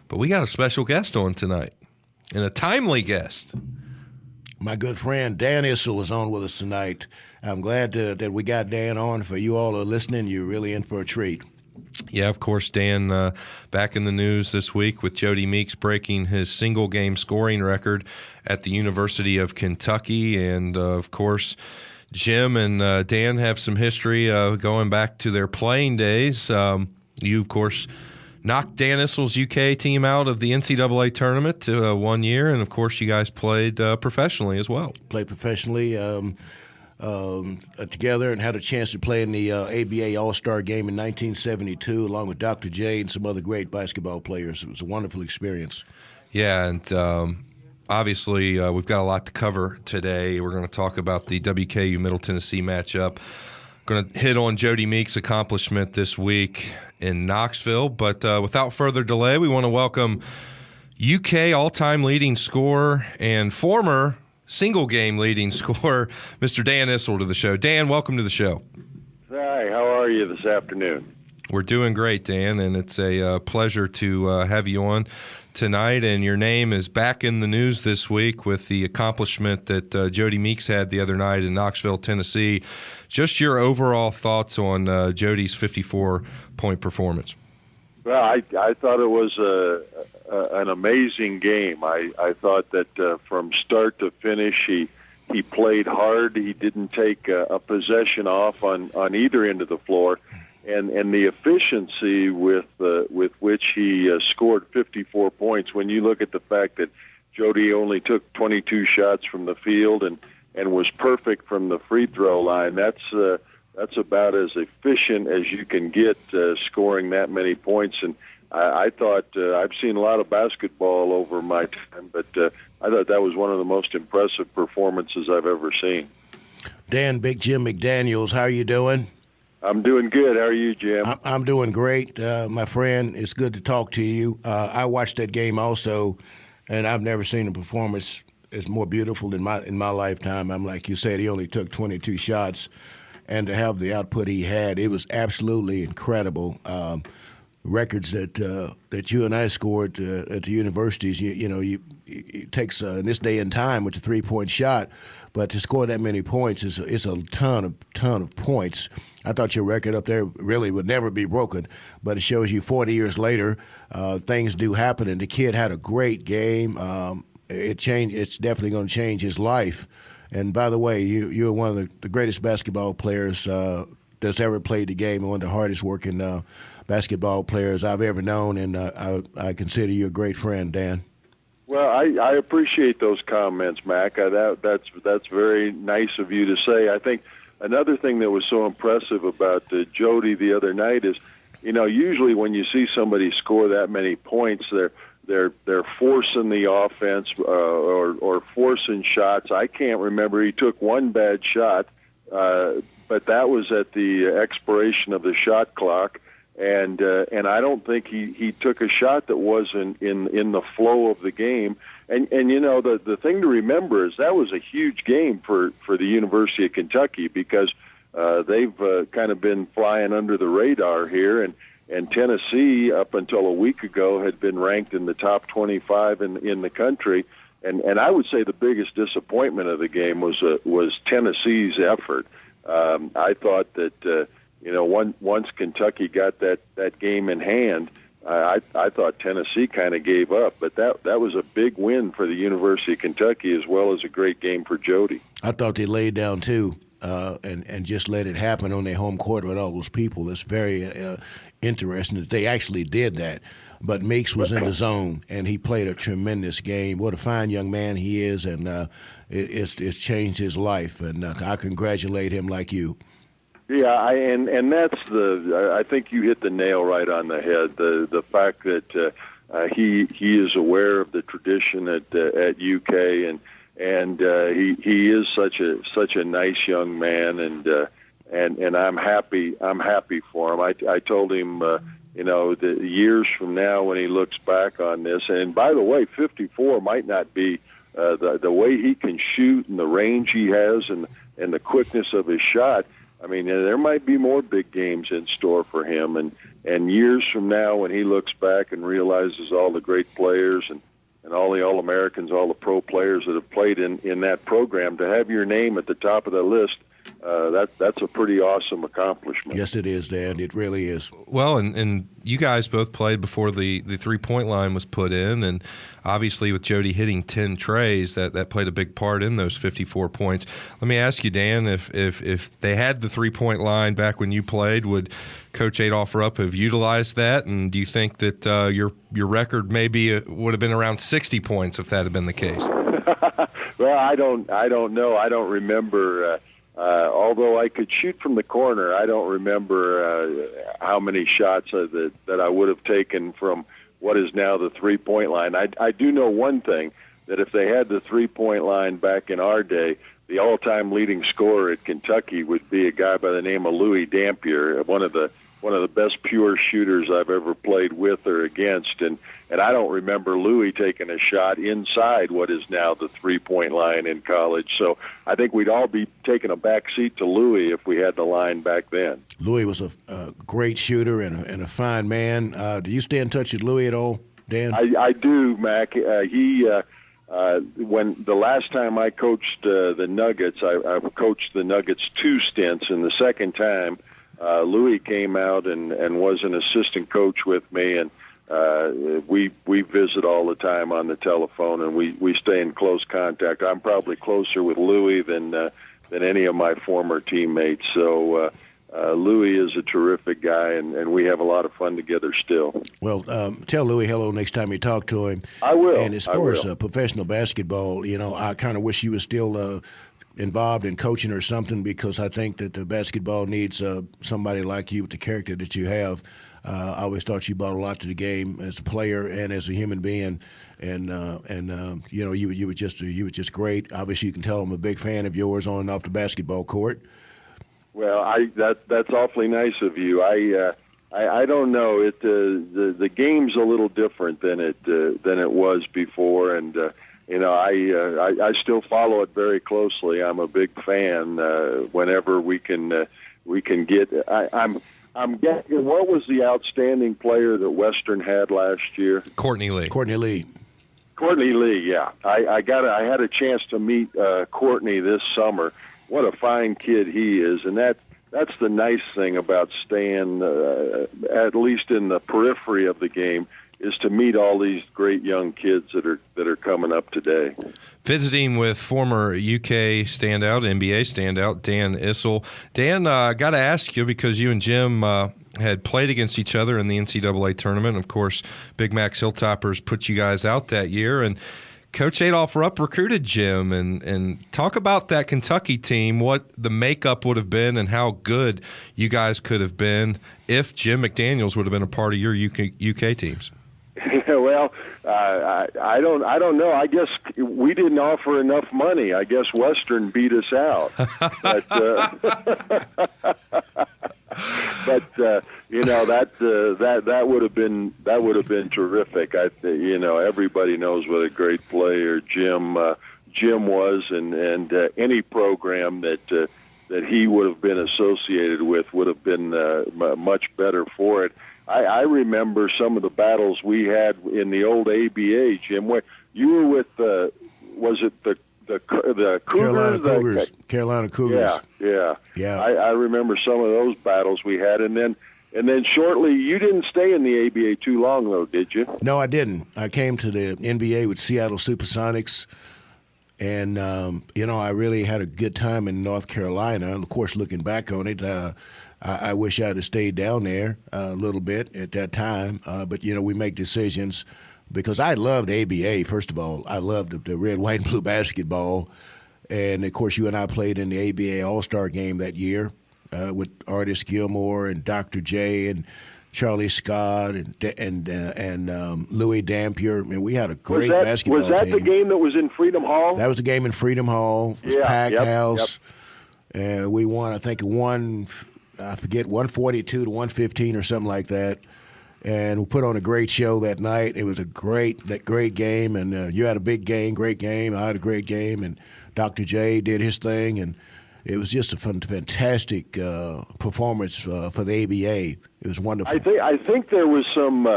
But we got a special guest on tonight, and a timely guest. My good friend Dan Issel is on with us tonight. I'm glad that we got Dan on. For you all who are listening, you're really in for a treat. Yeah, of course, Dan back in the news this week with Jody Meeks breaking his single-game scoring record at the University of Kentucky. And, of course, Jim and Dan have some history going back to their playing days. You, of course, knocked Dan Issel's UK team out of the NCAA tournament 1 year, and, of course, you guys played professionally as well. Played professionally together and had a chance to play in the ABA All-Star game in 1972 along with Dr. J and some other great basketball players. It was a wonderful experience. Yeah, and obviously we've got a lot to cover today. We're going to talk about the WKU Middle Tennessee matchup. Going to hit on Jody Meeks' accomplishment this week in Knoxville. But without further delay, we want to welcome UK all-time leading scorer and former single-game leading scorer, Mr. Dan Issel, to the show. Dan, welcome to the show. Hi, how are you this afternoon? We're doing great, Dan, and it's a pleasure to have you on tonight. And your name is back in the news this week with the accomplishment that Jody Meeks had the other night in Knoxville, Tennessee. Just your overall thoughts on Jody's 54-point performance. Well, I thought it was an amazing game. I thought that from start to finish, he played hard. He didn't take a possession off on either end of the floor. And the efficiency with which he scored 54 points, when you look at the fact that Jody only took 22 shots from the field and was perfect from the free throw line, that's about as efficient as you can get scoring that many points. And I thought I've seen a lot of basketball over my time, but I thought that was one of the most impressive performances I've ever seen. Dan, Big Jim McDaniels, how are you doing? I'm doing good. How are you, Jim? I'm doing great, my friend. It's good to talk to you. I watched that game also, and I've never seen a performance as more beautiful in my lifetime. I'm like you said, he only took 22 shots, and to have the output he had, it was absolutely incredible. Records that you and I scored at the universities, it takes in this day and time with the 3-point shot, but to score that many points is a ton of points. I thought your record up there really would never be broken, but it shows you 40 years later, things do happen, and the kid had a great game. It's definitely going to change his life. And by the way, you're one of the greatest basketball players that's ever played the game, and one of the hardest working basketball players I've ever known, and I consider you a great friend, Dan. Well, I appreciate those comments, Mac. That's very nice of you to say. I think another thing that was so impressive about Jody the other night is, usually when you see somebody score that many points, they're forcing the offense or forcing shots. I can't remember. He took one bad shot, but that was at the expiration of the shot clock. And I don't think he took a shot that wasn't in the flow of the game. And the thing to remember is that was a huge game for the University of Kentucky because they've kind of been flying under the radar here. And Tennessee, up until a week ago, had been ranked in the top 25 in the country. And I would say the biggest disappointment of the game was Tennessee's effort. I thought that once Kentucky got that game in hand, I thought Tennessee kind of gave up. But that was a big win for the University of Kentucky as well as a great game for Jody. I thought they laid down too, and just let it happen on their home court with all those people. It's very interesting that they actually did that. But Meeks was in the zone, and he played a tremendous game. What a fine young man he is, and it's changed his life. And I congratulate him like you. Yeah, and that's I think you hit the nail right on the head. The fact that he is aware of the tradition at UK, and he is such a nice young man, and I'm happy for him. I told him the years from now when he looks back on this, and by the way, 54 might not be the way he can shoot and the range he has and the quickness of his shot. I mean, there might be more big games in store for him. And years from now, when he looks back and realizes all the great players and all the All-Americans, all the pro players that have played in that program, to have your name at the top of the list, that's a pretty awesome accomplishment. Yes, it is, Dan. It really is. Well, and you guys both played before the three-point line was put in, and obviously with Jody hitting 10 trays, that played a big part in those 54 points. Let me ask you, Dan, if they had the three-point line back when you played, would Coach Adolph Rupp have utilized that? And do you think that your record maybe would have been around 60 points if that had been the case? Well, I don't know. I don't remember. Although I could shoot from the corner, I don't remember how many shots that I would have taken from what is now the three-point line. I do know one thing, that if they had the three-point line back in our day, the all-time leading scorer at Kentucky would be a guy by the name of Louis Dampier, one of the best pure shooters I've ever played with or against, and I don't remember Louis taking a shot inside what is now the three-point line in college. So I think we'd all be taking a back seat to Louis if we had the line back then. Louis was a great shooter and a fine man. Do you stay in touch with Louis at all, Dan? I do, Mac. When the last time I coached the Nuggets, I coached the Nuggets 2 stints, and the second time Louis came out and was an assistant coach with me, and we visit all the time on the telephone, and we stay in close contact. I'm probably closer with Louis than any of my former teammates. So Louis is a terrific guy, and we have a lot of fun together still. Well, tell Louis hello next time you talk to him. I will. And as far as professional basketball, I kind of wish you were still involved in coaching or something, because I think that the basketball needs somebody like you with the character that you have. I always thought you brought a lot to the game as a player and as a human being, and you were just great. Obviously, you can tell I'm a big fan of yours on and off the basketball court. Well, that's awfully nice of you. I don't know. The game's a little different than it was before, and I still follow it very closely. I'm a big fan. Whenever we can get. I'm guessing, what was the outstanding player that Western had last year? Courtney Lee. Yeah. I had a chance to meet Courtney this summer. What a fine kid he is, and that's the nice thing about staying at least in the periphery of the game, is to meet all these great young kids that are coming up today. Visiting with former UK standout, NBA standout, Dan Issel. Dan, I got to ask you, because you and Jim had played against each other in the NCAA tournament. Of course, Big Max Hilltoppers put you guys out that year, and Coach Adolph Rupp recruited Jim. And talk about that Kentucky team, what the makeup would have been and how good you guys could have been if Jim McDaniels would have been a part of your UK teams. Well, I don't know. I guess we didn't offer enough money. I guess Western beat us out. But that would have been terrific. Everybody knows what a great player Jim was, and any program that he would have been associated with would have been much better for it. I remember some of the battles we had in the old ABA, Jim. Where you were with, was it the Cougars? Carolina Cougars. Yeah. I remember some of those battles we had, and then shortly, you didn't stay in the ABA too long, though, did you? No, I didn't. I came to the NBA with Seattle Supersonics, and I really had a good time in North Carolina. Of course, looking back on it, I wish I'd have stayed down there a little bit at that time. But, we make decisions because I loved ABA, first of all. I loved the red, white, and blue basketball. And, of course, you and I played in the ABA All-Star game that year with Artis Gilmore and Dr. J and Charlie Scott and Louis Dampier. I mean, we had a great basketball team. Was that the game that was in Freedom Hall? That was the game in Freedom Hall. It was packed house. Yep. And we won, I think, 142 to 115 or something like that. And we put on a great show that night. It was a great game, and you had a big game, great game. I had a great game, and Dr. J did his thing, and it was just a fantastic performance for the ABA. It was wonderful. I think there was some